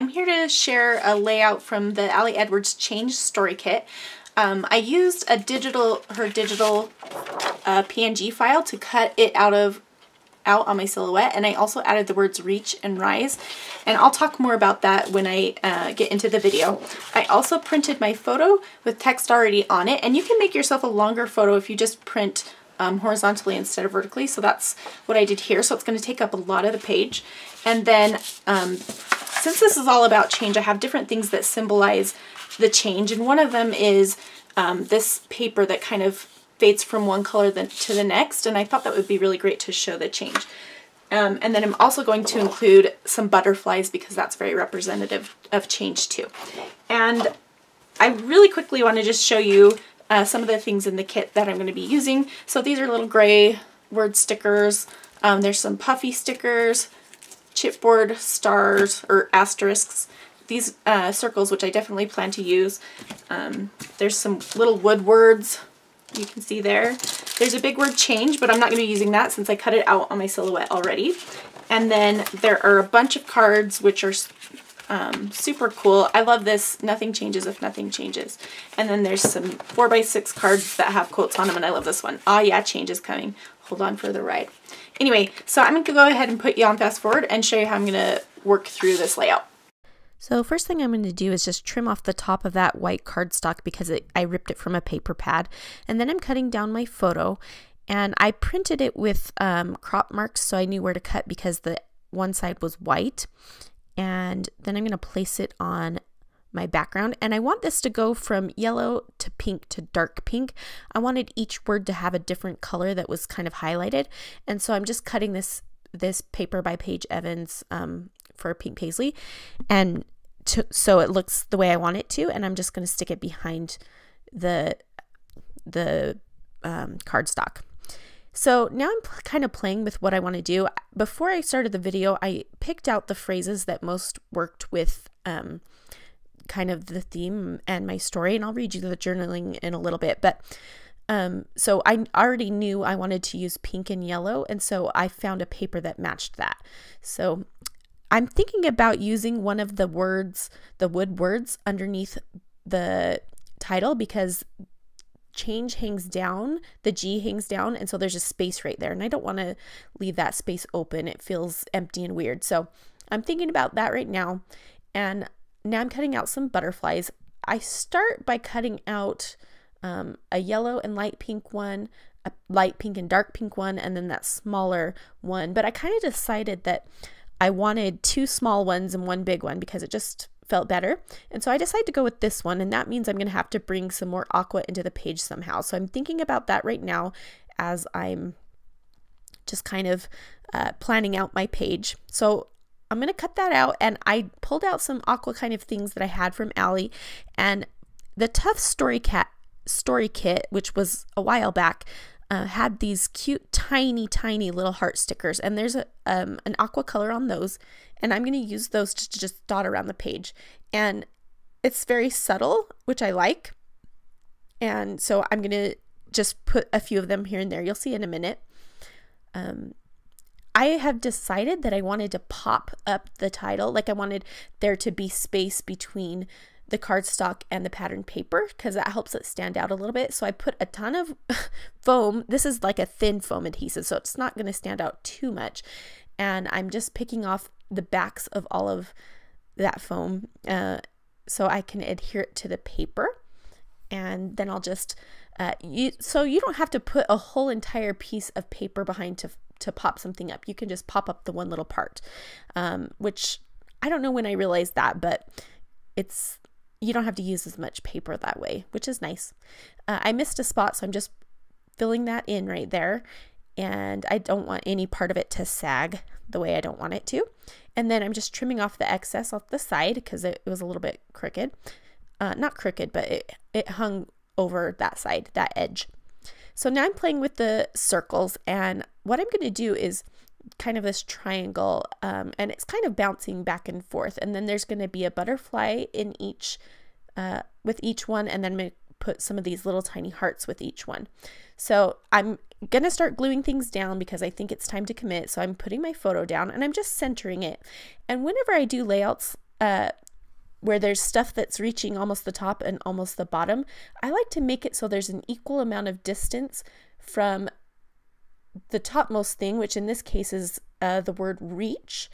I'm here to share a layout from the Ali Edwards Change Story Kit. I used her digital PNG file to cut it out on my silhouette, and I also added the words reach and rise, and I'll talk more about that when I get into the video. I also printed my photo with text already on it, and you can make yourself a longer photo if you just print horizontally instead of vertically, so that's what I did here. So it's going to take up a lot of the page. And then since this is all about change, I have different things that symbolize the change, and one of them is this paper that kind of fades from one color to the next, and I thought that would be really great to show the change. And then I'm also going to include some butterflies because that's very representative of change too. And I really quickly want to just show you some of the things in the kit that I'm going to be using. So these are little gray word stickers. There's some puffy stickers, chipboard stars or asterisks, these circles, which I definitely plan to use. There's some little wood words you can see there. There's a big word change, but I'm not going to be using that since I cut it out on my silhouette already. And then there are a bunch of cards which are super cool. I love this, nothing changes if nothing changes. And then there's some 4x6 cards that have quotes on them, and I love this one. Ah, yeah, change is coming. Hold on for the ride. Anyway, so I'm going to go ahead and put you on fast forward and show you how I'm going to work through this layout. So first thing I'm going to do is just trim off the top of that white cardstock because I ripped it from a paper pad. And then I'm cutting down my photo, and I printed it with crop marks so I knew where to cut because the one side was white. And then I'm going to place it on my background, and I want this to go from yellow to pink to dark pink. I wanted each word to have a different color that was kind of highlighted, and so I'm just cutting this paper by Paige Evans for Pink Paislee, and so it looks the way I want it to, and I'm just going to stick it behind the cardstock. So now I'm kind of playing with what I want to do. Before I started the video, I picked out the phrases that most worked with kind of the theme and my story, and I'll read you the journaling in a little bit. But so I already knew I wanted to use pink and yellow, and so I found a paper that matched that. So I'm thinking about using one of the words, the wood words, underneath the title because change hangs down, the G hangs down, and so there's a space right there, and I don't want to leave that space open. It feels empty and weird. So I'm thinking about that right now, and now I'm cutting out some butterflies. I start by cutting out a yellow and light pink one, a light pink and dark pink one, and then that smaller one, but I kind of decided that I wanted two small ones and one big one because it just felt better. And so I decided to go with this one, and that means I'm going to have to bring some more aqua into the page somehow. So I'm thinking about that right now as I'm just kind of planning out my page. So I'm going to cut that out, and I pulled out some aqua kind of things that I had from Ali, and the Tough Story Kit, which was a while back, had these cute tiny little heart stickers, and there's an aqua color on those, and I'm going to use those to just dot around the page, and it's very subtle, which I like, and so I'm going to just put a few of them here and there. You'll see in a minute. I have decided that I wanted to pop up the title, like I wanted there to be space between the cardstock and the patterned paper because that helps it stand out a little bit. So I put a ton of foam. This is like a thin foam adhesive, so it's not going to stand out too much. And I'm just picking off the backs of all of that foam so I can adhere it to the paper. And then I'll just, so you don't have to put a whole entire piece of paper behind to pop something up. You can just pop up the one little part, which I don't know when I realized that, but you don't have to use as much paper that way, which is nice. I missed a spot, so I'm just filling that in right there. And I don't want any part of it to sag the way I don't want it to. And then I'm just trimming off the excess off the side because it was a little bit crooked. Not crooked, but it hung over that side, that edge. So now I'm playing with the circles, and what I'm going to do is kind of this triangle, and it's kind of bouncing back and forth, and then there's going to be a butterfly in each with each one, and then I'm going to put some of these little tiny hearts with each one. So I'm going to start gluing things down because I think it's time to commit. So I'm putting my photo down and I'm just centering it, and whenever I do layouts where there's stuff that's reaching almost the top and almost the bottom, I like to make it so there's an equal amount of distance from the topmost thing, which in this case is the word reach,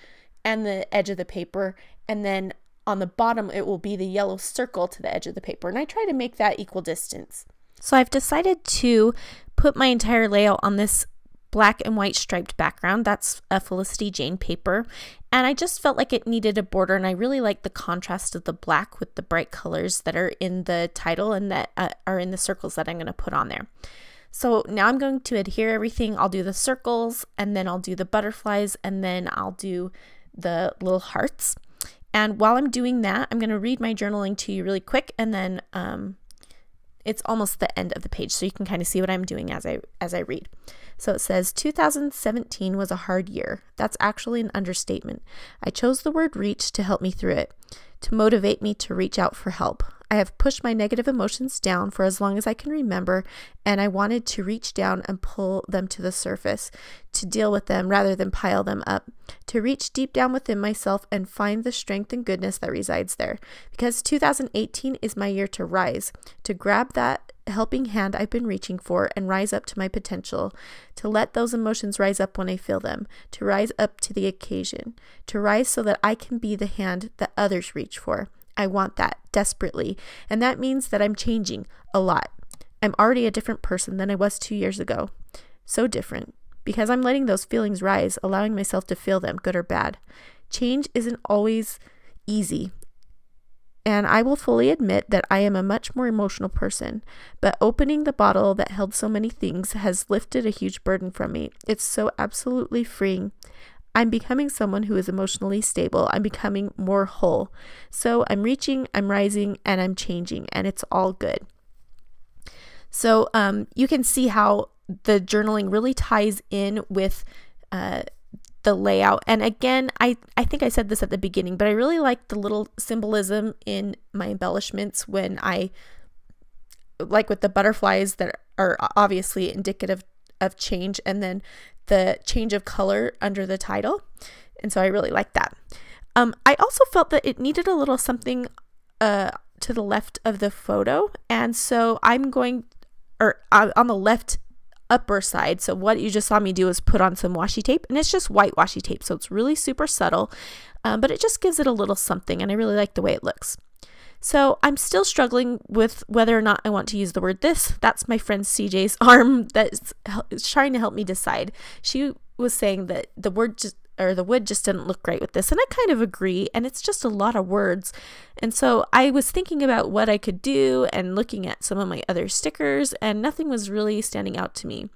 and the edge of the paper, and then on the bottom it will be the yellow circle to the edge of the paper, and I try to make that equal distance. So I've decided to put my entire layout on this black and white striped background. That's a Felicity Jane paper, and I just felt like it needed a border, and I really like the contrast of the black with the bright colors that are in the title and that are in the circles that I'm going to put on there. So now I'm going to adhere everything. I'll do the circles, and then I'll do the butterflies, and then I'll do the little hearts. And while I'm doing that, I'm going to read my journaling to you really quick, and then it's almost the end of the page, so you can kind of see what I'm doing as I read. So it says, 2017 was a hard year. That's actually an understatement. I chose the word reach to help me through it, to motivate me to reach out for help. I have pushed my negative emotions down for as long as I can remember, and I wanted to reach down and pull them to the surface, to deal with them rather than pile them up, to reach deep down within myself and find the strength and goodness that resides there. Because 2018 is my year to rise, to grab that helping hand I've been reaching for and rise up to my potential, to let those emotions rise up when I feel them, to rise up to the occasion, to rise so that I can be the hand that others reach for. I want that desperately, and that means that I'm changing a lot. I'm already a different person than I was 2 years ago. So different, because I'm letting those feelings rise, allowing myself to feel them, good or bad. Change isn't always easy, and I will fully admit that I am a much more emotional person, but opening the bottle that held so many things has lifted a huge burden from me. It's so absolutely freeing. I'm becoming someone who is emotionally stable. I'm becoming more whole. So I'm reaching, I'm rising, and I'm changing, and it's all good. So you can see how the journaling really ties in with the layout. And again, I think I said this at the beginning, but I really like the little symbolism in my embellishments when like with the butterflies that are obviously indicative of change, and then the change of color under the title. And so I really like that. I also felt that it needed a little something to the left of the photo. And so I'm going, on the left upper side. So what you just saw me do is put on some washi tape, and it's just white washi tape. So it's really super subtle, but it just gives it a little something. And I really like the way it looks. So I'm still struggling with whether or not I want to use the word this. That's my friend CJ's arm that's trying to help me decide. She was saying that the wood just didn't look great with this, and I kind of agree, and it's just a lot of words. And so I was thinking about what I could do and looking at some of my other stickers, and nothing was really standing out to me.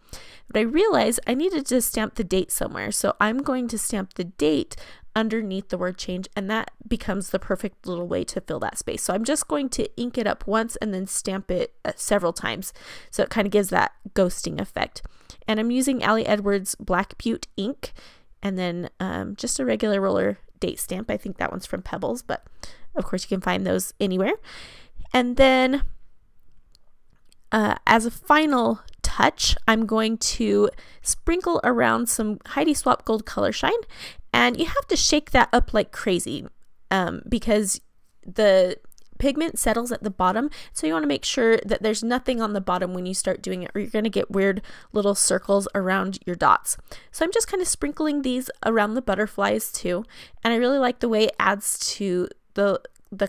But I realized I needed to stamp the date somewhere, so I'm going to stamp the date underneath the word change, and that becomes the perfect little way to fill that space. So I'm just going to ink it up once and then stamp it several times, so it kind of gives that ghosting effect. And I'm using Ali Edwards Black Butte ink, and then just a regular roller date stamp. I think that one's from Pebbles, but of course you can find those anywhere. And then as a final touch, I'm going to sprinkle around some Heidi Swapp Gold Color Shine, and you have to shake that up like crazy because the pigment settles at the bottom, so you want to make sure that there's nothing on the bottom when you start doing it, or you're going to get weird little circles around your dots. So I'm just kind of sprinkling these around the butterflies too, and I really like the way it adds to the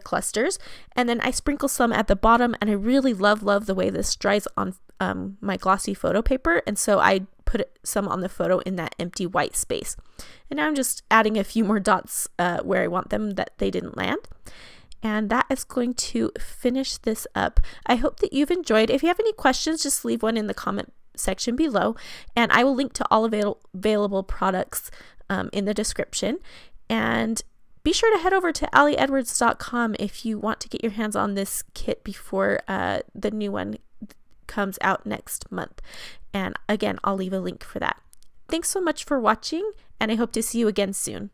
clusters. And then I sprinkle some at the bottom, and I really love the way this dries on my glossy photo paper, and so I put some on the photo in that empty white space. And now I'm just adding a few more dots where I want them that they didn't land. And that is going to finish this up. I hope that you've enjoyed. If you have any questions, just leave one in the comment section below, and I will link to all available products in the description. And be sure to head over to aliedwards.com if you want to get your hands on this kit before the new one comes out next month. And again, I'll leave a link for that. Thanks so much for watching, and I hope to see you again soon.